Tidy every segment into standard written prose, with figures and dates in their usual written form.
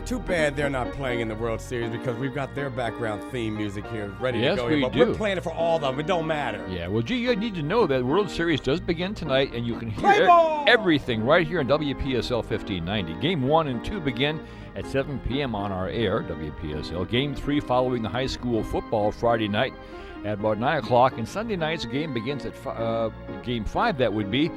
Too bad they're not playing in the World Series because we've got their background theme music here ready Yes, to go. we But do. We're playing it for all of them. It don't matter. Yeah, well, gee, you need to know that World Series does begin tonight, and you can Play hear ball! everything right here on WPSL 1590. Game 1 and 2 begin at 7 p.m. on our air, WPSL. Game 3 following the high school football Friday night at about 9 o'clock. And Sunday night's game begins at Game 5, that would be,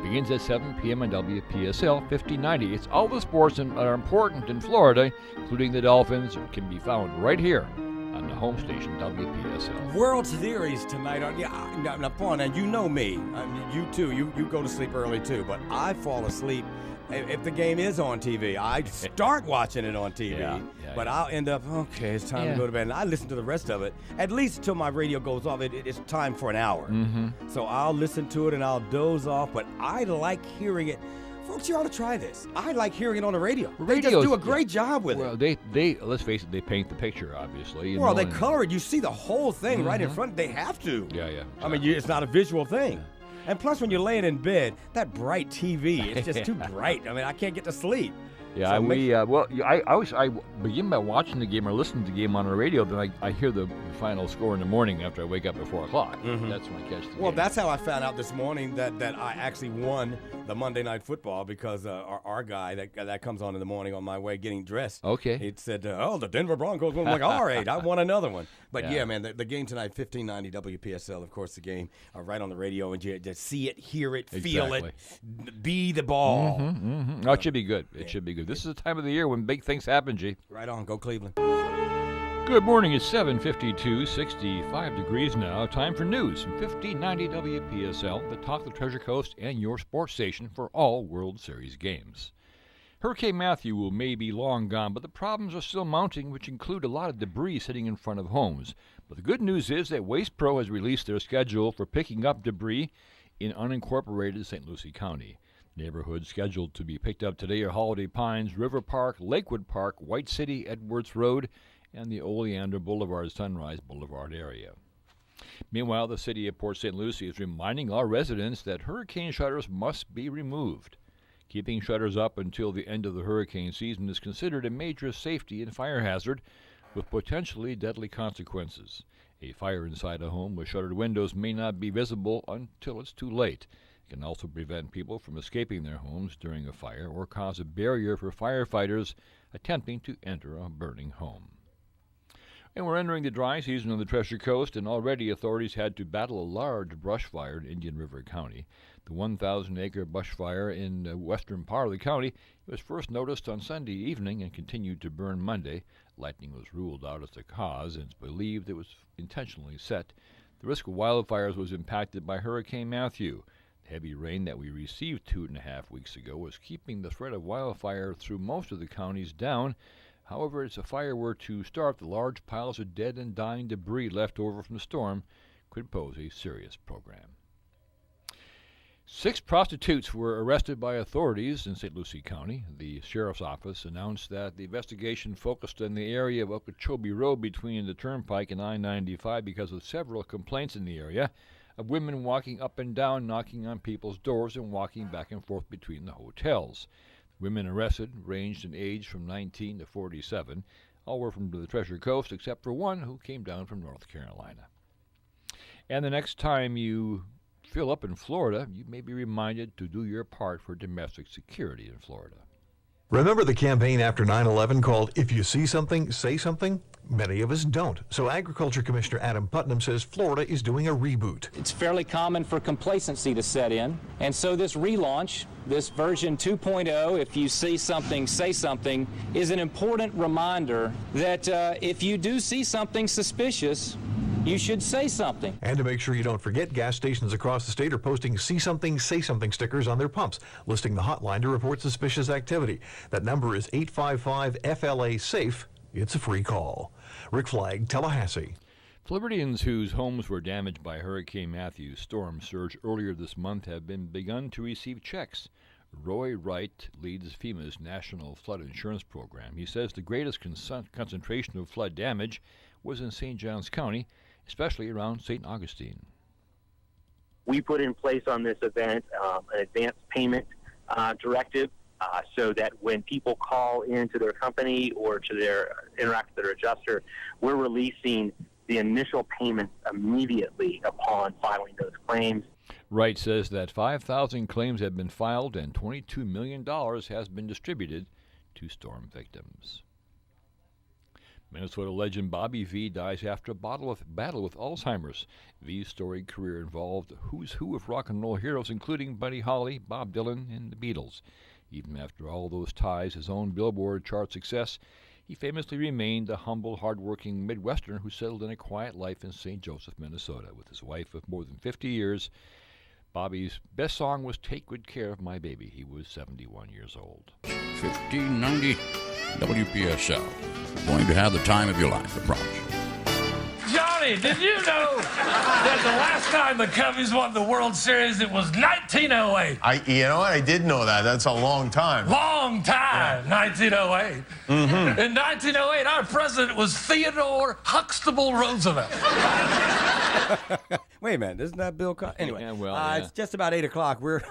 begins at 7 p.m. on WPSL 1590. It's all the sports that are important in Florida, including the Dolphins, can be found right here on the home station, WPSL. World Series tonight. Now, Paul, now you know me. I mean, you too. You go to sleep early too, but I fall asleep if the game is on TV. I start watching it on TV, but I'll end up, okay, it's time to go to bed. And I listen to the rest of it, at least till my radio goes off. It's time for an hour. So I'll listen to it and I'll doze off, but I like hearing it. Folks, you ought to try this. I like hearing it on the radio. They just do a great job with it. Well, they let's face it, they paint the picture, obviously. Well, they color it. You see the whole thing right in front. They have to. Yeah, exactly. I mean, it's not a visual thing. And plus, when you're laying in bed, that bright TV, it's just too bright. I mean, I can't get to sleep. Yeah, So I begin by watching the game or listening to the game on the radio, then I hear the final score in the morning after I wake up at 4 o'clock. That's when I catch the game. Well, that's how I found out this morning that I actually won the Monday Night Football because our guy that comes on in the morning on my way getting dressed. Okay. He said, the Denver Broncos won. I'm like, all right, I won another one. But yeah man, the game tonight, 1590 WPSL, of course, the game right on the radio, and you just see it, hear it, feel it, be the ball. Oh, it should be good. It should be good. This is the time of the year when big things happen, G. Right on. Go Cleveland. Good morning. It's 7:52, 65 degrees now. Time for news from 1590 WPSL, the Talk the Treasure Coast, and your sports station for all World Series games. Hurricane Matthew may be long gone, but the problems are still mounting, which include a lot of debris sitting in front of homes. But the good news is that Waste Pro has released their schedule for picking up debris in unincorporated St. Lucie County. Neighborhoods scheduled to be picked up today are Holiday Pines, River Park, Lakewood Park, White City, Edwards Road, and the Oleander Boulevard, Sunrise Boulevard area. Meanwhile, the city of Port St. Lucie is reminding our residents that hurricane shutters must be removed. Keeping shutters up until the end of the hurricane season is considered a major safety and fire hazard with potentially deadly consequences. A fire inside a home with shuttered windows may not be visible until it's too late. It can also prevent people from escaping their homes during a fire or cause a barrier for firefighters attempting to enter a burning home. And we're entering the dry season on the Treasure Coast, and already authorities had to battle a large brush fire in Indian River County. The 1,000-acre bush fire in the western part of the county was first noticed on Sunday evening and continued to burn Monday. Lightning was ruled out as the cause, and it's believed it was intentionally set. The risk of wildfires was impacted by Hurricane Matthew. The heavy rain that we received 2.5 weeks ago was keeping the threat of wildfire through most of the counties down. However, as a fire were to start, the large piles of dead and dying debris left over from the storm could pose a serious program. 6 prostitutes were arrested by authorities in St. Lucie County. The sheriff's office announced that the investigation focused on the area of Okeechobee Road between the Turnpike and I-95 because of several complaints in the area of women walking up and down, knocking on people's doors, and walking back and forth between the hotels. Women arrested ranged in age from 19 to 47. All were from the Treasure Coast except for one who came down from North Carolina. And the next time you fill up in Florida, you may be reminded to do your part for domestic security in Florida. Remember the campaign after 9/11 called If You See Something, Say Something? Many of us don't. So Agriculture Commissioner Adam Putnam says Florida is doing a reboot. It's fairly common for complacency to set in. And so this relaunch, this version 2.0, If You See Something, Say Something, is an important reminder that if you do see something suspicious, you should say something. And to make sure you don't forget, gas stations across the state are posting See Something, Say Something stickers on their pumps, listing the hotline to report suspicious activity. That number is 855-FLA-SAFE. It's a free call. Rick Flagg, Tallahassee. Floridians whose homes were damaged by Hurricane Matthew's storm surge earlier this month have begun to receive checks. Roy Wright leads FEMA's National Flood Insurance Program. He says the greatest concentration of flood damage was in St. Johns County, especially around St. Augustine. We put in place on this event an advance payment directive so that when people call into their company or to interact with their adjuster, we're releasing the initial payments immediately upon filing those claims. Wright says that 5,000 claims have been filed and $22 million has been distributed to storm victims. Minnesota legend Bobby V dies after a battle with Alzheimer's. V's storied career involved a who's who of rock and roll heroes, including Buddy Holly, Bob Dylan, and the Beatles. Even after all those ties, his own Billboard chart success, he famously remained a humble, hard-working Midwesterner who settled in a quiet life in St. Joseph, Minnesota. With his wife of more than 50 years, Bobby's best song was Take Good Care of My Baby. He was 71 years old. 1590 WPSL. Going to have the time of your life, I promise you. Johnny, did you know that the last time the Cubbies won the World Series, it was 1908? You know what? I did know that. That's a long time. Long time, 1908. Mm-hmm. In 1908, our president was Theodore Huxtable Roosevelt. Wait a minute, isn't that Bill Cosby? Anyway, yeah, it's just about 8 o'clock. We're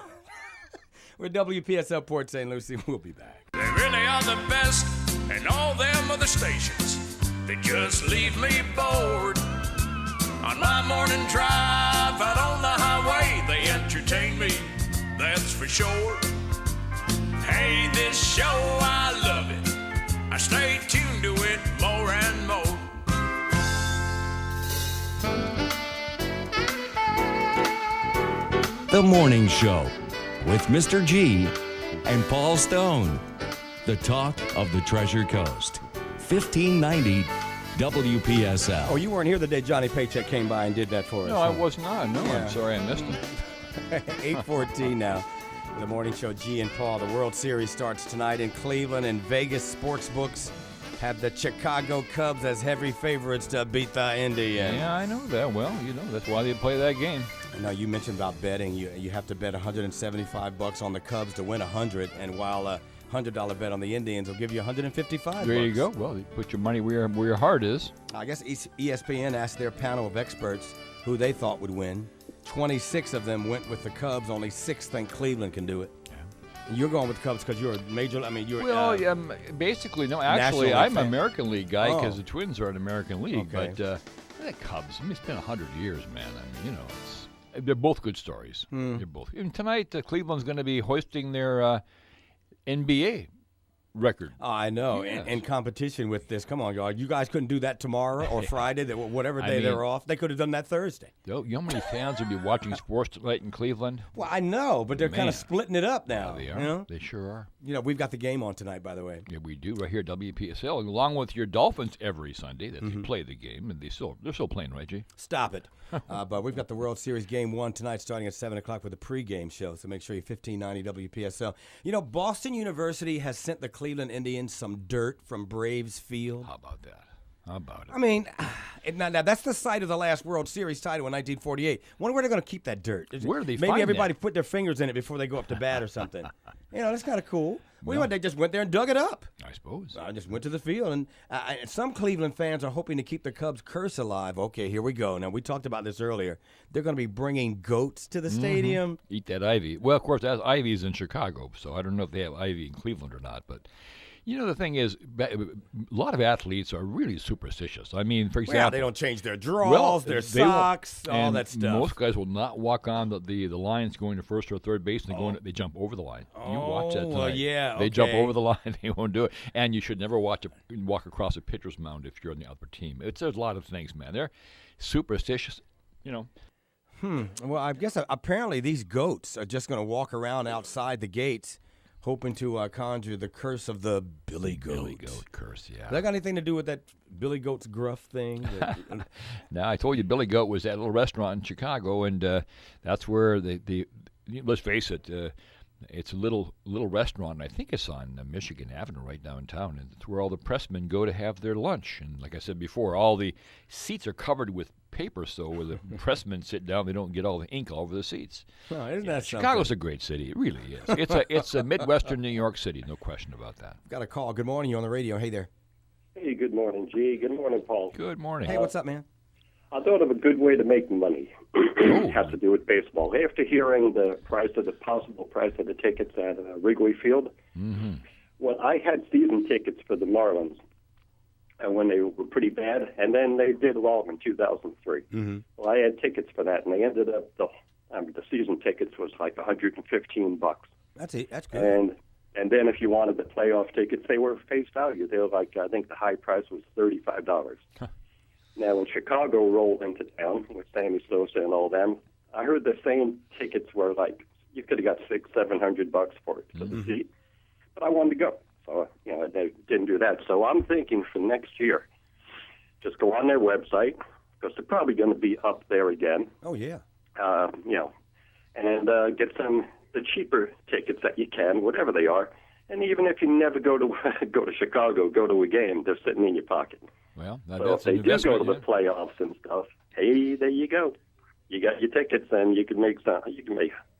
WPSL Port St. Lucie. We'll be back. They really are the best, and all them other stations, they just leave me bored. On my morning drive out on the highway, they entertain me, that's for sure. Hey, this show, I love it. I stay tuned to it more and more. The Morning Show with Mr. G and Paul Stone. The talk of the Treasure Coast. 1590 WPSL. Oh, you weren't here the day Johnny Paycheck came by and did that for us. No, I was not. No, Yeah. I'm sorry I missed him. 8:14 now. The Morning Show, G and Paul. The World Series starts tonight in Cleveland, and Vegas sports books have the Chicago Cubs as heavy favorites to beat the Indians. Yeah, I know that. Well, that's why they play that game. Now, you mentioned about betting. You have to bet $175 on the Cubs to win 100, and while a $100 bet on the Indians will give you $155. There you go. Well, you put your money where your heart is. I guess ESPN asked their panel of experts who they thought would win. 26 of them went with the Cubs. Only 6 think Cleveland can do it. Yeah. You're going with Cubs because you're a major. I mean, you're. Well, basically, no. Actually, I'm an American League guy because the Oh. Twins are an American League. Okay. But the Cubs, I mean, it's been 100 years, man. I mean, they're both good stories. They're both. And tonight, Cleveland's going to be hoisting their NBA record. Oh, I know. Yes. In competition with this. Come on, y'all. You guys couldn't do that tomorrow or Friday, whatever day they're off. They could have done that Thursday. You know how many fans will be watching sports tonight in Cleveland? Well, I know, but they're kind Man. of splitting it up now. Yeah, they are. You know? They sure are. We've got the game on tonight, by the way. Yeah, we do right here at WPSL, along with your Dolphins every Sunday that they play the game, and they're still playing, right, G? Stop it. But we've got the World Series Game 1 tonight starting at 7 o'clock with a pregame show, so make sure you're 1590 WPSL. Boston University has sent the Cleveland Indians some dirt from Braves Field. How about that? How about it? I mean, now that's the site of the last World Series title in 1948. Wonder where they're going to keep that dirt. Where do they Maybe find everybody that? put their fingers in it before they go up to bat or something. That's kind of cool. They just went there and dug it up. I suppose. I just went to the field, and some Cleveland fans are hoping to keep the Cubs' curse alive. Okay, here we go. Now, we talked about this earlier. They're going to be bringing goats to the stadium. Eat that ivy. Well, of course, that ivy's in Chicago, so I don't know if they have ivy in Cleveland or not, but... the thing is, a lot of athletes are really superstitious. I mean, for example... Well, they don't change their drawers, their socks, all that stuff. Most guys will not walk on the lines going to first or third base, and they jump over the line. You watch that tonight. Well, yeah, They jump okay. over the line. They won't do it. And you should never walk across a pitcher's mound if you're on the other team. There's a lot of things, man. They're superstitious, Well, I guess apparently these goats are just going to walk around outside the gates hoping to conjure the curse of the Billy Goat. Billy Goat curse, yeah. Does that got anything to do with that Billy Goat's gruff thing? Now, I told you Billy Goat was that little restaurant in Chicago, and that's where let's face it, it's a little restaurant, and I think it's on Michigan Avenue right downtown, and it's where all the pressmen go to have their lunch. And like I said before, all the seats are covered with paper, so when the pressmen sit down, they don't get all the ink all over the seats. Oh, isn't that something? Chicago's a great city. It really is. It's a Midwestern New York City, no question about that. Got a call. Good morning. You're on the radio. Hey there. Hey, good morning, G. Good morning, Paul. Good morning. Hey, what's up, man? I thought of a good way to make money. Has to do with baseball. After hearing the possible price of the tickets at Wrigley Field, well, I had season tickets for the Marlins, and when they were pretty bad, and then they did wrong in 2003. Well, I had tickets for that, and they ended up the season tickets was like $115. That's good. And then if you wanted the playoff tickets, they were face value. They were like, I think the high price was $35. Now, when Chicago rolled into town with Sammy Sosa and all them, I heard the same tickets were like, you could have got $600-700 for it for the seat. But I wanted to go. So, they didn't do that. So I'm thinking for next year, just go on their website, because they're probably going to be up there again. Oh, yeah. And get the cheaper tickets that you can, whatever they are. And even if you never go to Chicago, go to a game, they're sitting in your pocket. Well, so that's if they do go to the playoffs and stuff, hey, there you go. You got your tickets, and you can make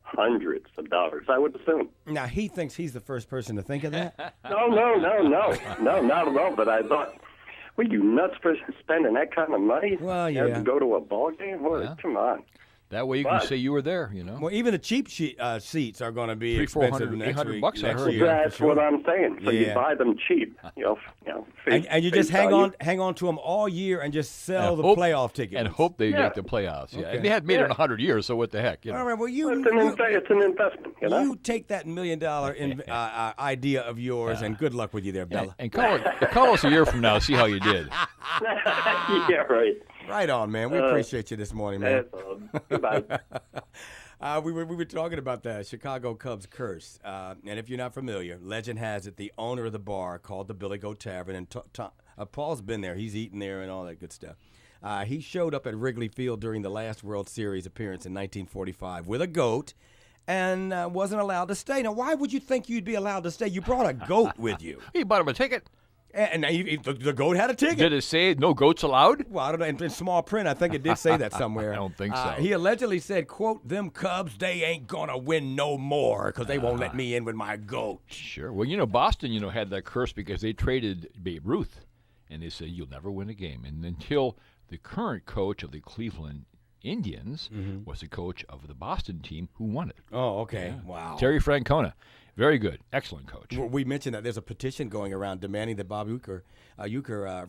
hundreds of dollars, I would assume. Now, he thinks he's the first person to think of that? No, not at all. But I thought, were you nuts for spending that kind of money? Well, yeah. To go to a ball game? Well, Yeah. Come on. That way you can say you were there, Well, even the cheap seats are going to be expensive next week. $300-400 I heard. That's what I'm saying. So you buy them cheap, and you just hang on to them all year and just sell the playoff tickets. And hope they make the playoffs. Yeah. Okay. And they hadn't made it in 100 years, so what the heck? All right, well, it's an investment. You take that $1 million idea of yours, and good luck with you there, Bella. And call us a year from now, see how you did. Yeah, right. Right on, man. We appreciate you this morning, man. Goodbye. We were talking about the Chicago Cubs curse. And if you're not familiar, legend has it the owner of the bar called the Billy Goat Tavern, and Paul's been there. He's eaten there and all that good stuff. He showed up at Wrigley Field during the last World Series appearance in 1945 with a goat and wasn't allowed to stay. Now, why would you think you'd be allowed to stay? You brought a goat with you. He bought him a ticket. And the goat had a ticket. Did it say no goats allowed? Well, I don't know. In small print, I think it did say that somewhere. I don't think so. He allegedly said, quote, "Them Cubs, they ain't going to win no more because they won't let me in with my goat." Sure. Well, Boston, had that curse because they traded Babe Ruth. And they said, you'll never win a game. And until the current coach of the Cleveland Indians was the coach of the Boston team who won it. Oh, okay. Yeah. Wow. Terry Francona. Very good. Excellent coach. We mentioned that there's a petition going around demanding that Bob Uecker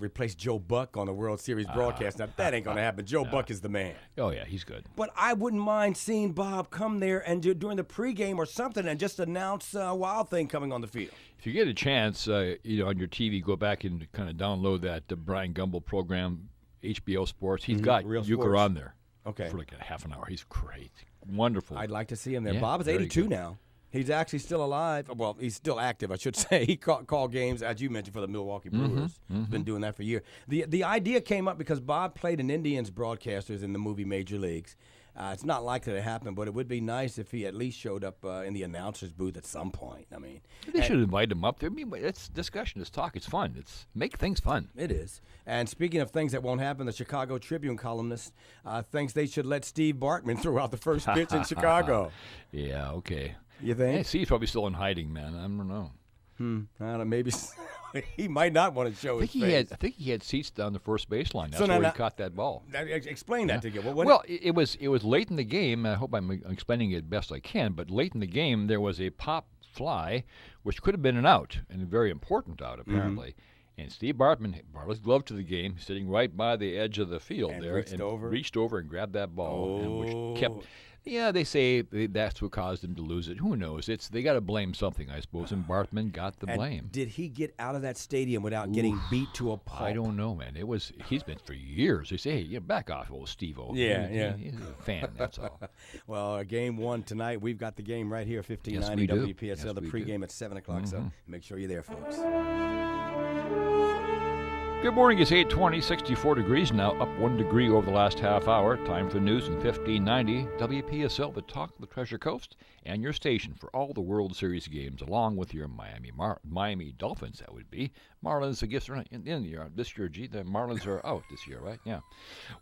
replace Joe Buck on the World Series broadcast. Now, that ain't going to happen. Joe Buck is the man. Oh, yeah, he's good. But I wouldn't mind seeing Bob come there and during the pregame or something and just announce a Wild Thing coming on the field. If you get a chance, on your TV, go back and kind of download that Brian Gumbel program, HBO Sports. He's got Real Uecker Sports. on there. Okay. For like a half an hour. He's great. Wonderful. I'd like to see him there. Yeah, Bob is very 82 good. now. He's actually still alive. Well, he's still active, I should say. He called games, as you mentioned, for the Milwaukee Brewers. He's been doing that for years. The idea came up because Bob played in Indians broadcasters in the movie Major Leagues. It's not likely to happen, but it would be nice if he at least showed up in the announcer's booth at some point. I mean, they should invite him up there. I mean, it's discussion, it's talk, it's fun. It's make things fun. It is. And speaking of things that won't happen, the Chicago Tribune columnist thinks they should let Steve Bartman throw out the first pitch in Chicago. Yeah, okay. You think? Hey, Steve's probably still in hiding, man. I don't know. I don't know. Maybe he might not want to show his face. I think he had seats down the first baseline. That's So now- where he caught that ball. Explain that to you. It was late in the game. I hope I'm explaining it best I can. But late in the game, there was a pop fly, which could have been an out, and a very important out apparently. And Steve Bartman brought his glove to the game, sitting right by the edge of the field And there, reached over and grabbed that ball, which kept. Yeah, they say that's what caused him to lose it. Who knows? They got to blame something, I suppose, and Bartman got the blame. Did he get out of that stadium without getting beat to a pulp? I don't know, man. He's been for years. They say, hey, back off, old Steve-O. Yeah. He's a fan, that's all. Well, game one tonight. We've got the game right here, 1590 WPSL. Yes, the we pregame do. at 7 o'clock, so make sure you're there, folks. Good morning. It's 8:20, 64 degrees now, up 1 degree over the last half hour. Time for news in 1590 WPSL, the talk of the Treasure Coast, and your station for all the World Series games, along with your Miami Dolphins, that would be. Marlins, I guess, are not in the year. This year, the Marlins are out this year, right? Yeah.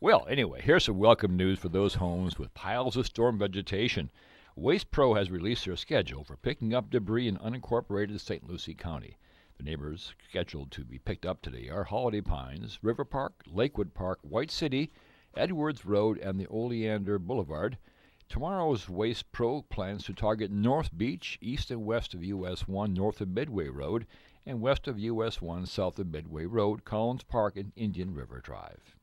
Well, anyway, here's some welcome news for those homes with piles of storm vegetation. Waste Pro has released their schedule for picking up debris in unincorporated St. Lucie County. The neighbors scheduled to be picked up today are Holiday Pines, River Park, Lakewood Park, White City, Edwards Road and the Oleander Boulevard. Tomorrow's Waste Pro plans to target North Beach, east and west of US 1 north of Midway Road, and west of US 1 south of Midway Road, Collins Park, and Indian River Drive.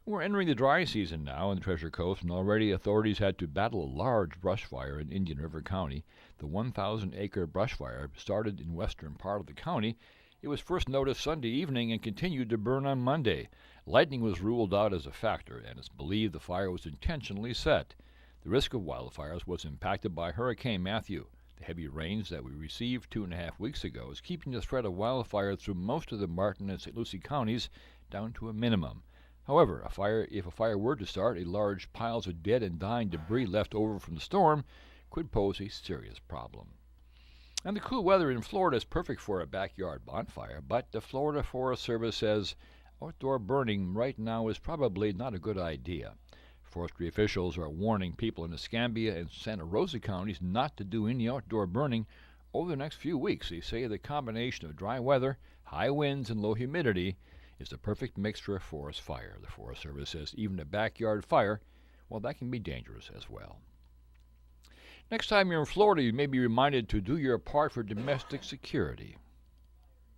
We're entering the dry season now on the Treasure Coast, and already authorities had to battle a large brush fire in Indian River County. The 1,000-acre brush fire started in western part of the county. It was first noticed Sunday evening and continued to burn on Monday. Lightning was ruled out as a factor, and it's believed the fire was intentionally set. The risk of wildfires was impacted by Hurricane Matthew. The heavy rains that we received 2.5 weeks ago is keeping the threat of wildfire through most of the Martin and St. Lucie counties down to a minimum. However, if a fire were to start, a large piles of dead and dying debris left over from the storm could pose a serious problem. And the cool weather in Florida is perfect for a backyard bonfire, but the Florida Forest Service says outdoor burning right now is probably not a good idea. Forestry officials are warning people in Escambia and Santa Rosa counties not to do any outdoor burning over the next few weeks. They say the combination of dry weather, high winds, and low humidity is the perfect mix for a forest fire. The Forest Service says even a backyard fire, well, that can be dangerous as well. Next time you're in Florida, you may be reminded to do your part for domestic security.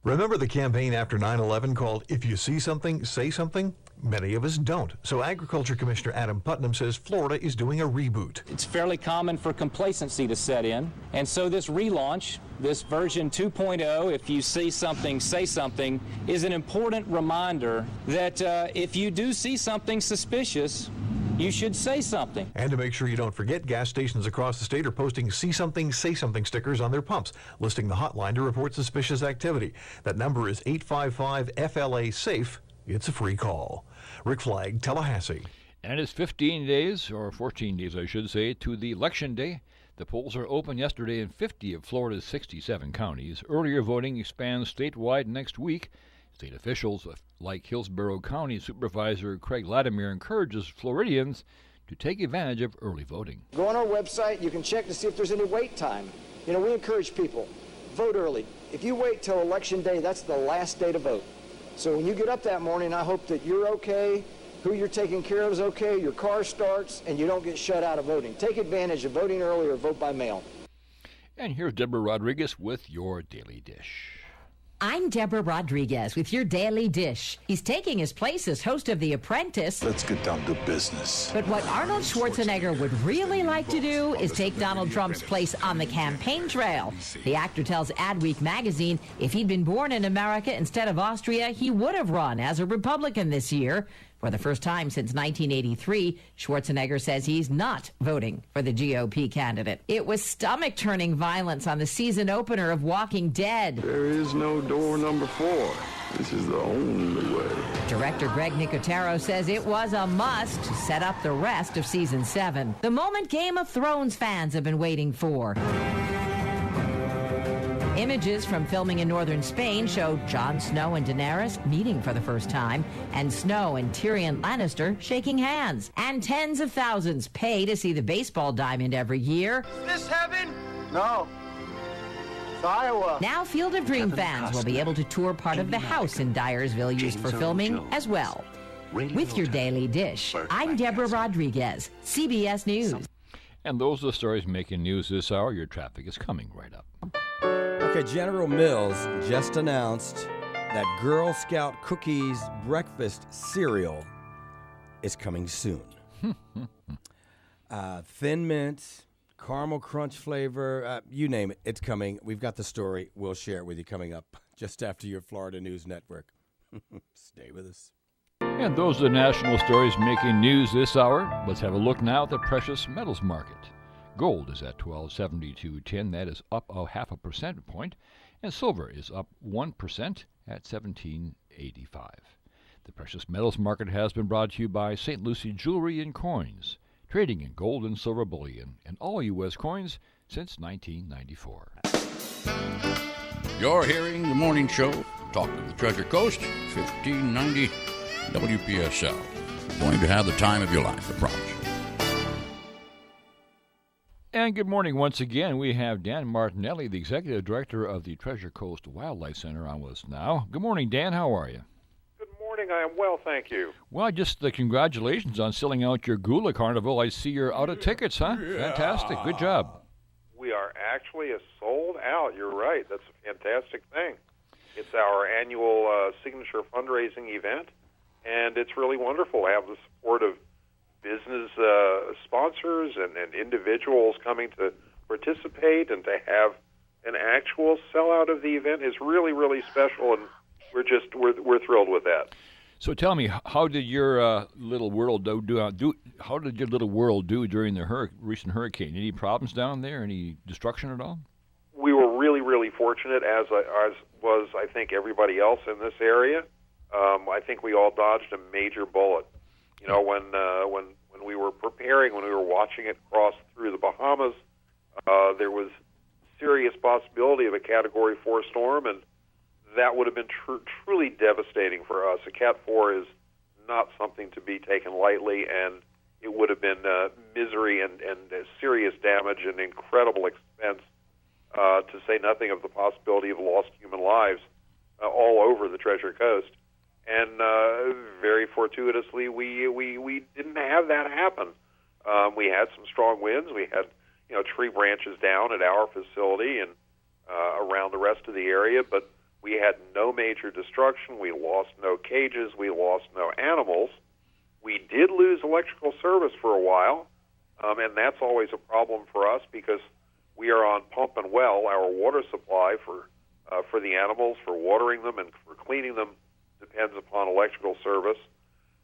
Remember the campaign after 9/11 called If You See Something, Say Something? Many of us don't. So Agriculture Commissioner Adam Putnam says Florida is doing a reboot. It's fairly common for complacency to set in, and so this relaunch, this version 2.0, if you see something, say something, is an important reminder that if you do see something suspicious, you should say something. And to make sure you don't forget, gas stations across the state are posting See Something, Say Something stickers on their pumps, listing the hotline to report suspicious activity. That number is 855-FLA-SAFE. It's a free call. Rick Flagg, Tallahassee. And it's 15 days, or 14 days I should say, to the Election Day. The polls are open yesterday in 50 of Florida's 67 counties. Earlier voting expands statewide next week. State officials like Hillsborough County Supervisor Craig Latimer encourages Floridians to take advantage of early voting. Go on our website, you can check to see if there's any wait time. You know, we encourage people, vote early. If you wait till Election Day, that's the last day to vote. So when you get up that morning, I hope that you're okay, who you're taking care of is okay, your car starts, and you don't get shut out of voting. Take advantage of voting early or vote by mail. And here's Deborah Rodriguez with your Daily Dish. I'm Deborah Rodriguez with your Daily Dish. He's taking his place as host of The Apprentice. Let's get down to business. But what Arnold Schwarzenegger would really like to do is take Donald Trump's place on the campaign trail. The actor tells Adweek magazine if he'd been born in America instead of Austria, he would have run as a Republican this year. For the first time since 1983, Schwarzenegger says he's not voting for the GOP candidate. It was stomach-turning violence on the season opener of Walking Dead. There is no door number 4. This is the only way. Director Greg Nicotero says it was a must to set up the rest of Season 7. The moment Game of Thrones fans have been waiting for. Images from filming in northern Spain show Jon Snow and Daenerys meeting for the first time, and Snow and Tyrion Lannister shaking hands. And tens of thousands pay to see the baseball diamond every year. Is this heaven? No. It's Iowa. Now Field of Dream fans will be able to tour part of the house in Dyersville used for filming as well. With your Daily Dish, I'm Deborah Rodriguez, CBS News. And those are the stories making news this hour. Your traffic is coming right up. Okay, General Mills just announced that Girl Scout Cookies breakfast cereal is coming soon. Thin Mint, caramel crunch flavor, you name it, it's coming. We've got the story. We'll share it with you coming up just after your Florida News Network. Stay with us. And those are the national stories making news this hour. Let's have a look now at the precious metals market. Gold is at $1272.10. That is up 0.5 percentage point. And silver is up 1% at $17.85. The precious metals market has been brought to you by St. Lucie Jewelry and Coins, trading in gold and silver bullion and all U.S. coins since 1994. You're hearing the morning show, Talk of the Treasure Coast, 1590 WPSL. Going to have the time of your life, I promise you. And good morning once again. We have Dan Martinelli, the Executive Director of the Treasure Coast Wildlife Center, on with us now. Good morning, Dan. How are you? Good morning. morning. I am well, thank you. Well, just the congratulations on selling out your Gula Carnival. I see you're out of tickets, huh? Yeah. Fantastic. Good job. We are actually sold out. You're right. That's a fantastic thing. It's our annual signature fundraising event, and it's really wonderful to have the support of business sponsors and individuals coming to participate, and to have an actual sellout of the event is really, really special, and we're thrilled with that. So tell me, how did your little world do? How did your little world do during the recent hurricane? Any problems down there? Any destruction at all? We were really, really fortunate, as was I think everybody else in this area. I think we all dodged a major bullet. You know, when we were preparing, when we were watching it cross through the Bahamas, there was serious possibility of a Category 4 storm, and that would have been truly devastating for us. A Cat 4 is not something to be taken lightly, and it would have been misery and serious damage and incredible expense, to say nothing of the possibility of lost human lives all over the Treasure Coast. And very fortuitously, we didn't have that happen. We had some strong winds. We had tree branches down at our facility and around the rest of the area, but we had no major destruction. We lost no cages. We lost no animals. We did lose electrical service for a while, and that's always a problem for us because we are on pump and well. Our water supply for the animals, for watering them and for cleaning them, depends upon electrical service.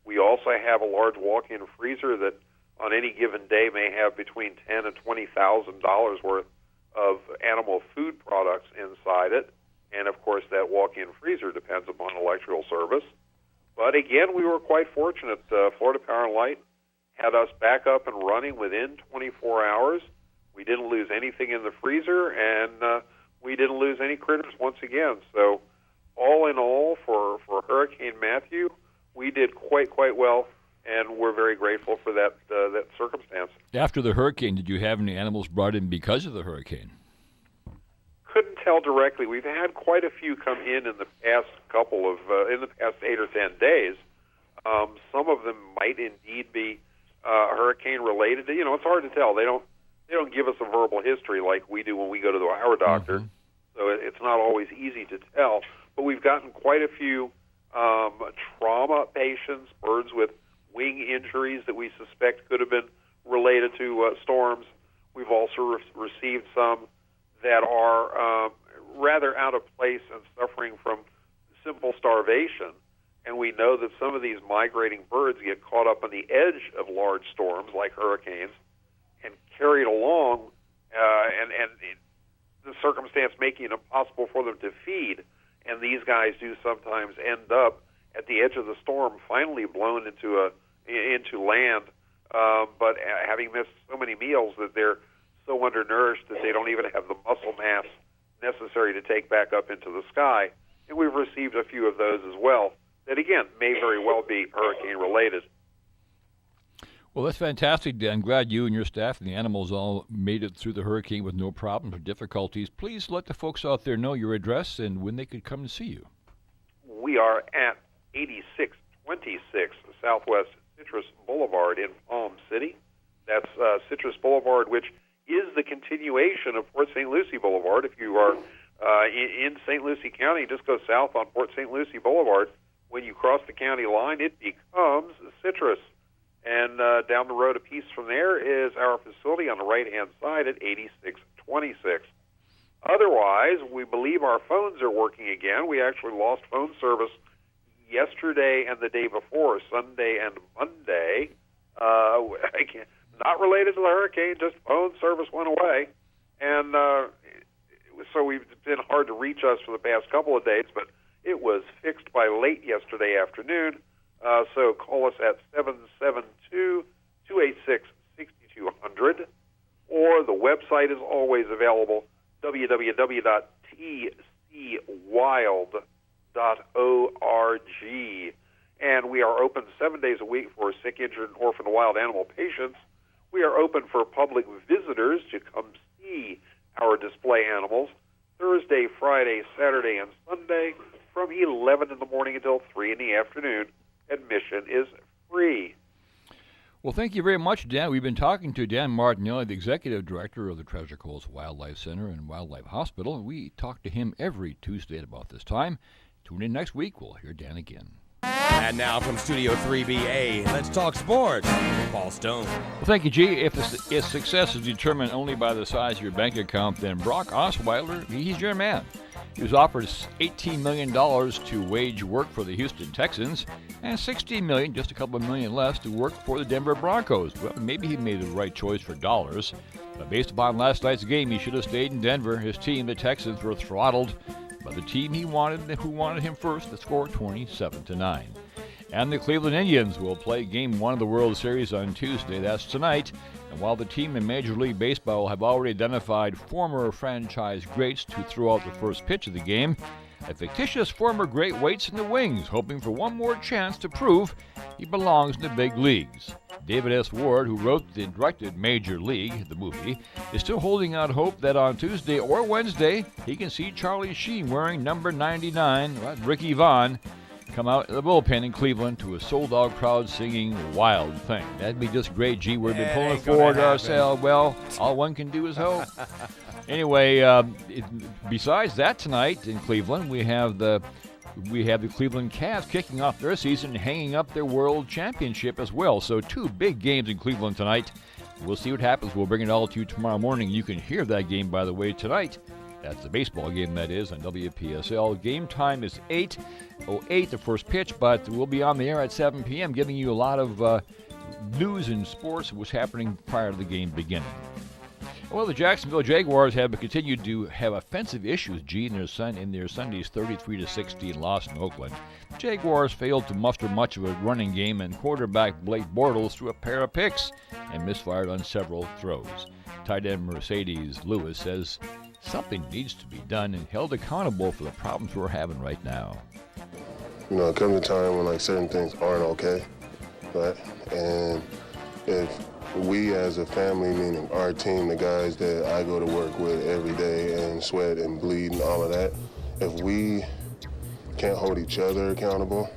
We also have a large walk-in freezer that on any given day may have between $10,000 and $20,000 worth of animal food products inside it. And, of course, that walk-in freezer depends upon electrical service. But, again, we were quite fortunate. Florida Power and Light had us back up and running within 24 hours. We didn't lose anything in the freezer, and we didn't lose any critters once again. So, all in all, for Hurricane Matthew, we did quite well, and we're very grateful for that circumstance. After the hurricane, did you have any animals brought in because of the hurricane? Couldn't tell directly. We've had quite a few come in the past in the past 8 or 10 days. Some of them might indeed be hurricane related. It's hard to tell. They don't give us a verbal history like we do when we go to our doctor. Mm-hmm. So it's not always easy to tell. But we've gotten quite a few trauma patients, birds with wing injuries that we suspect could have been related to storms. We've also received some that are rather out of place and suffering from simple starvation. And we know that some of these migrating birds get caught up on the edge of large storms like hurricanes and carried along, and the circumstance making it impossible for them to feed. And these guys do sometimes end up at the edge of the storm, finally blown into land, but having missed so many meals that they're so undernourished that they don't even have the muscle mass necessary to take back up into the sky. And we've received a few of those as well that, again, may very well be hurricane-related. Well, that's fantastic. I'm glad you and your staff and the animals all made it through the hurricane with no problems or difficulties. Please let the folks out there know your address and when they could come to see you. We are at 8626 Southwest Citrus Boulevard in Palm City. That's Citrus Boulevard, which is the continuation of Port St. Lucie Boulevard. If you are in St. Lucie County, just go south on Port St. Lucie Boulevard. When you cross the county line, it becomes Citrus. And down the road a piece from there is our facility on the right-hand side at 8626. Otherwise, we believe our phones are working again. We actually lost phone service yesterday and the day before, Sunday and Monday. Not related to the hurricane, just phone service went away. And so it's been hard to reach us for the past couple of days, but it was fixed by late yesterday afternoon. So call us at 772-286-6200, or the website is always available, www.tcwild.org. And we are open 7 days a week for sick, injured, and orphaned wild animal patients. We are open for public visitors to come see our display animals Thursday, Friday, Saturday, and Sunday from 11 in the morning until 3 in the afternoon. Admission is free. Well, thank you very much, Dan. We've been talking to Dan Martinelli, the executive director of the Treasure Coast Wildlife Center and Wildlife Hospital. We talk to him every Tuesday at about this time. Tune in next week. We'll hear Dan again. And now from Studio 3BA, let's talk sports. Paul Stone. Well, thank you, G. If success is determined only by the size of your bank account, then Brock Osweiler, he's your man. He was offered $18 million to wage work for the Houston Texans and $16 million, just a couple of million less, to work for the Denver Broncos. Well, maybe he made the right choice for dollars, but based upon last night's game, he should have stayed in Denver. His team, the Texans, were throttled by the team who wanted him first. The score 27-9. And the Cleveland Indians will play Game 1 of the World Series on Tuesday. That's tonight. And while the team in Major League Baseball have already identified former franchise greats to throw out the first pitch of the game, a fictitious former great waits in the wings, hoping for one more chance to prove he belongs in the big leagues. David S. Ward, who wrote and directed Major League, the movie, is still holding out hope that on Tuesday or Wednesday he can see Charlie Sheen wearing number 99, Ricky Vaughn, come out of the bullpen in Cleveland to a sold-out crowd singing Wild Thing. That'd be just great, G. We've been pulling forward ourselves. Well, all one can do is hope. Anyway, besides that, tonight in Cleveland, we have the Cleveland Cavs kicking off their season and hanging up their World Championship as well. So 2 big games in Cleveland tonight. We'll see what happens. We'll bring it all to you tomorrow morning. You can hear that game, by the way, tonight. That's the baseball game, that is, on WPSL. Game time is 8:08, the first pitch, but we'll be on the air at 7 p.m. giving you a lot of news and sports, what's happening prior to the game beginning. Well, the Jacksonville Jaguars have continued to have offensive issues, G, in their Sunday's 33-16 loss in Oakland. Jaguars failed to muster much of a running game, and quarterback Blake Bortles threw a pair of picks and misfired on several throws. Tight end Mercedes Lewis says something needs to be done and held accountable for the problems we're having right now. You know, it comes a time when certain things aren't okay, right? And if we as a family, meaning our team, the guys that I go to work with every day and sweat and bleed and all of that, if we can't hold each other accountable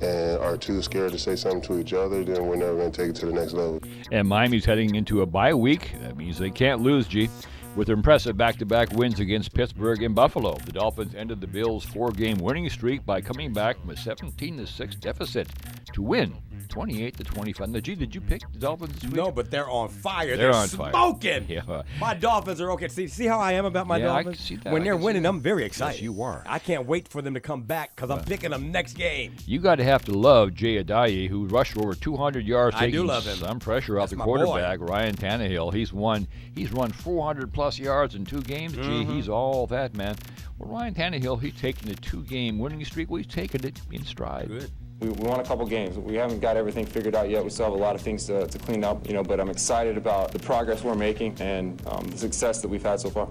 and are too scared to say something to each other, then we're never going to take it to the next level. And Miami's heading into a bye week. That means they can't lose, G. With impressive back-to-back wins against Pittsburgh and Buffalo, the Dolphins ended the Bills' 4-game winning streak by coming back from a 17-6 deficit to win 28-25. Now, G, did you pick the Dolphins this week? No, but they're on fire. They're on smoking. Fire. Yeah. My Dolphins are okay. See how I am about my Dolphins? I can see that. When they're winning, I'm very excited. Yes, you are. I can't wait for them to come back because I'm picking them next game. You got to have to love Jay Ajayi, who rushed over 200 yards, I do taking love him. some pressure off That's the quarterback, Ryan Tannehill. He's run 400-plus yards in 2 games. Gee, he's all that, man. Well, Ryan Tannehill, he's taking a 2-game winning streak. Well, he's taking it in stride. Good. We won a couple games. We haven't got everything figured out yet. We still have a lot of things to clean up, but I'm excited about the progress we're making and the success that we've had so far.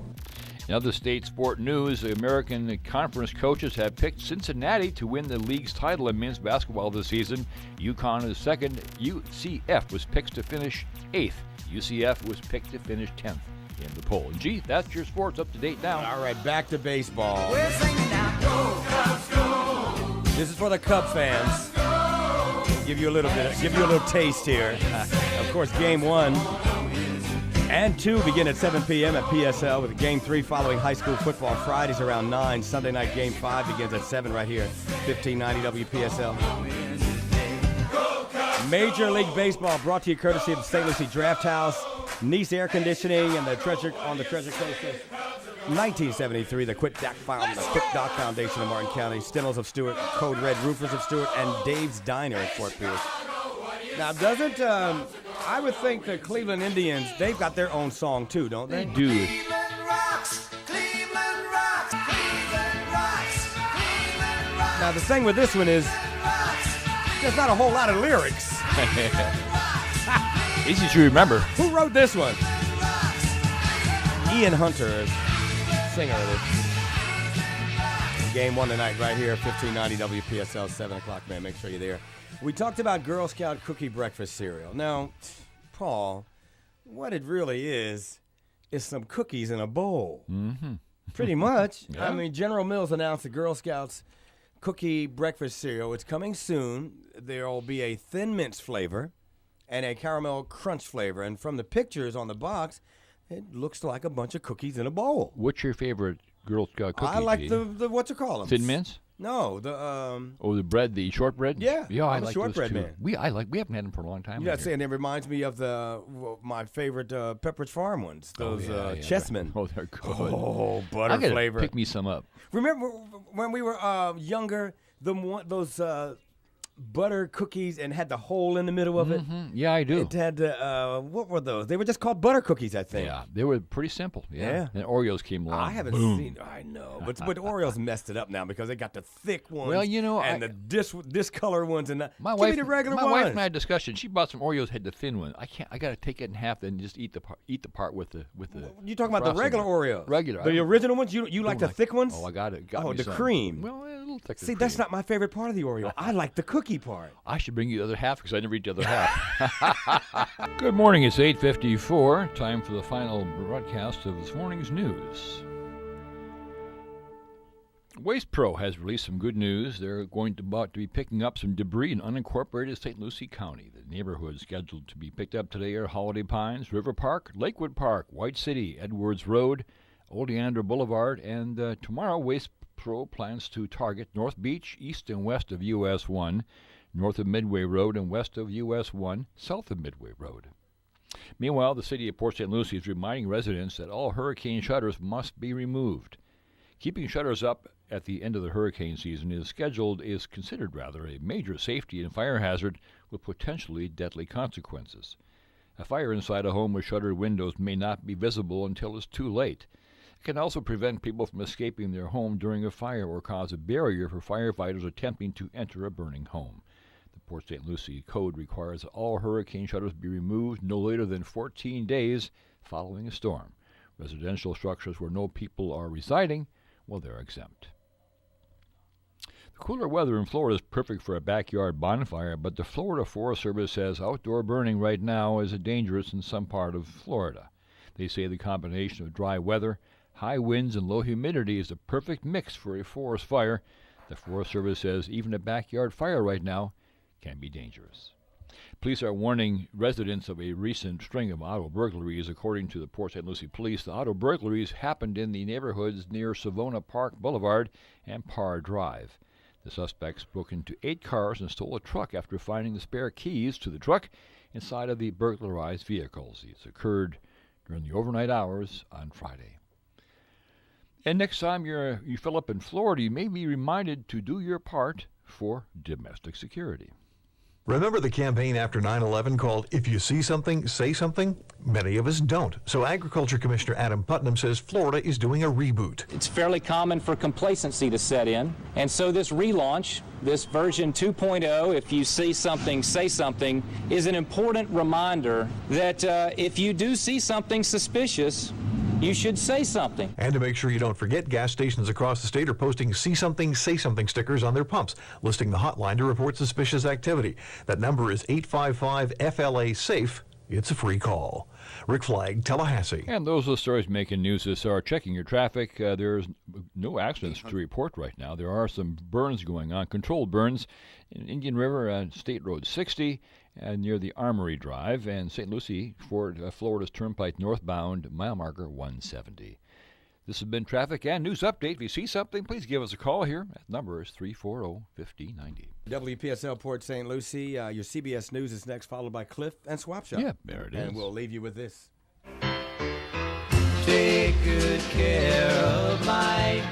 In other state sport news, the American Conference coaches have picked Cincinnati to win the league's title in men's basketball this season. UConn is second. UCF was picked to finish 8th. UCF was picked to finish 10th in the poll. And gee, that's your sports up to date now. All right, back to baseball. We're singing now, go Cubs, go. This is for the Cub fans. Give you a little taste here. Of course, game 1 and 2 begin at 7 p.m. at PSL, with game 3 following high school football Fridays around 9. Sunday night game 5 begins at 7 right here, 1590 WPSL. Major League Baseball brought to you courtesy of the St. Lucie Draft House, Nice Air Conditioning, and the Treasure Coast. 1973, the Quick Dock Foundation of Martin County, Stennels of Stuart, Code Red Roofers of Stuart, and Dave's Diner at Fort Pierce. Now, I would think the Cleveland Indians, they've got their own song too, don't they? They do. Cleveland rocks, Cleveland rocks, Cleveland rocks, Cleveland rocks. Now, the thing with this one is there's not a whole lot of lyrics. Easy to remember. Who wrote this one? Ian Hunter is singer of this. Game 1 tonight right here, 1590 WPSL, 7 o'clock, man. Make sure you're there. We talked about Girl Scout cookie breakfast cereal. Now, Paul, what it really is some cookies in a bowl. Mm-hmm. Pretty much. Yeah. I mean, General Mills announced the Girl Scouts cookie breakfast cereal. It's coming soon. There will be a Thin Mints flavor and a caramel crunch flavor. And from the pictures on the box, it looks like a bunch of cookies in a bowl. What's your favorite Girl Scout cookie? I like the what you call them? Thin Mints? No, the bread, the shortbread? Yeah, Yeah, I I'm a like shortbread those too. man. We haven't had them for a long time. You know, saying it reminds me of my favorite Pepperidge Farm ones. Those Chessmen. Oh, they're good. Oh, butter I gotta flavor. Pick me some up. Remember when we were younger, those butter cookies and had the hole in the middle of it? Yeah, I do. It had what were those? They were just called butter cookies, I think. Yeah, they were pretty simple. Yeah. And Oreos came along. I haven't seen. I know, but Oreos messed it up now because they got the thick ones. Well, you know, and the discolor ones, and give me the regular my ones. wife and I had a discussion. She bought some Oreos, had the thin one. I can't. I got to take it in half, then just eat the part with the. You talking about the regular Oreos? Regular. The original ones. You like the thick ones? Oh, I got it. Oh, the cream. Well, a little thicker. See, that's not my favorite part of the Oreo. I like the cookie part. I should bring you the other half because I never eat the other half. Good morning. It's 8:54. Time for the final broadcast of this morning's news. Waste Pro has released some good news. They're about to be picking up some debris in unincorporated St. Lucie County. The neighborhoods scheduled to be picked up today are Holiday Pines, River Park, Lakewood Park, White City, Edwards Road, Oleander Boulevard, and tomorrow Waste Pro plans to target North Beach, east and west of US 1, north of Midway Road and west of US 1, south of Midway Road. Meanwhile, the city of Port St. Lucie is reminding residents that all hurricane shutters must be removed. Keeping shutters up at the end of the hurricane season is considered a major safety and fire hazard with potentially deadly consequences. A fire inside a home with shuttered windows may not be visible until it's too late. It can also prevent people from escaping their home during a fire or cause a barrier for firefighters attempting to enter a burning home. The Port St. Lucie Code requires that all hurricane shutters be removed no later than 14 days following a storm. Residential structures where no people are residing, well, they're exempt. The cooler weather in Florida is perfect for a backyard bonfire, but the Florida Forest Service says outdoor burning right now is dangerous in some part of Florida. They say the combination of dry weather, high winds, and low humidity is the perfect mix for a forest fire. The Forest Service says even a backyard fire right now can be dangerous. Police are warning residents of a recent string of auto burglaries. According to the Port St. Lucie Police, the auto burglaries happened in the neighborhoods near Savona Park Boulevard and Parr Drive. The suspects broke into 8 cars and stole a truck after finding the spare keys to the truck inside of the burglarized vehicles. These occurred during the overnight hours on Friday. And next time you fill up in Florida, you may be reminded to do your part for domestic security. Remember the campaign after 9/11 called If You See Something, Say Something? Many of us don't. So Agriculture Commissioner Adam Putnam says Florida is doing a reboot. It's fairly common for complacency to set in. And so this relaunch, this version 2.0, If You See Something, Say Something, is an important reminder that if you do see something suspicious, you should say something. And to make sure you don't forget, gas stations across the state are posting See Something, Say Something stickers on their pumps, listing the hotline to report suspicious activity. That number is 855-FLA-SAFE. It's a free call. Rick Flagg, Tallahassee. And those are the stories making news this hour. Checking your traffic, there's no accidents to report right now. There are some burns going on, controlled burns in Indian River and State Road 60 near the Armory Drive, and St. Lucie, Florida's Turnpike northbound, mile marker 170. This has been Traffic and News Update. If you see something, please give us a call here. That number is 340-5090. WPSL Port St. Lucie, your CBS News is next, followed by Cliff and Swap Shop. Yeah, there it is. And we'll leave you with this. Take good care of my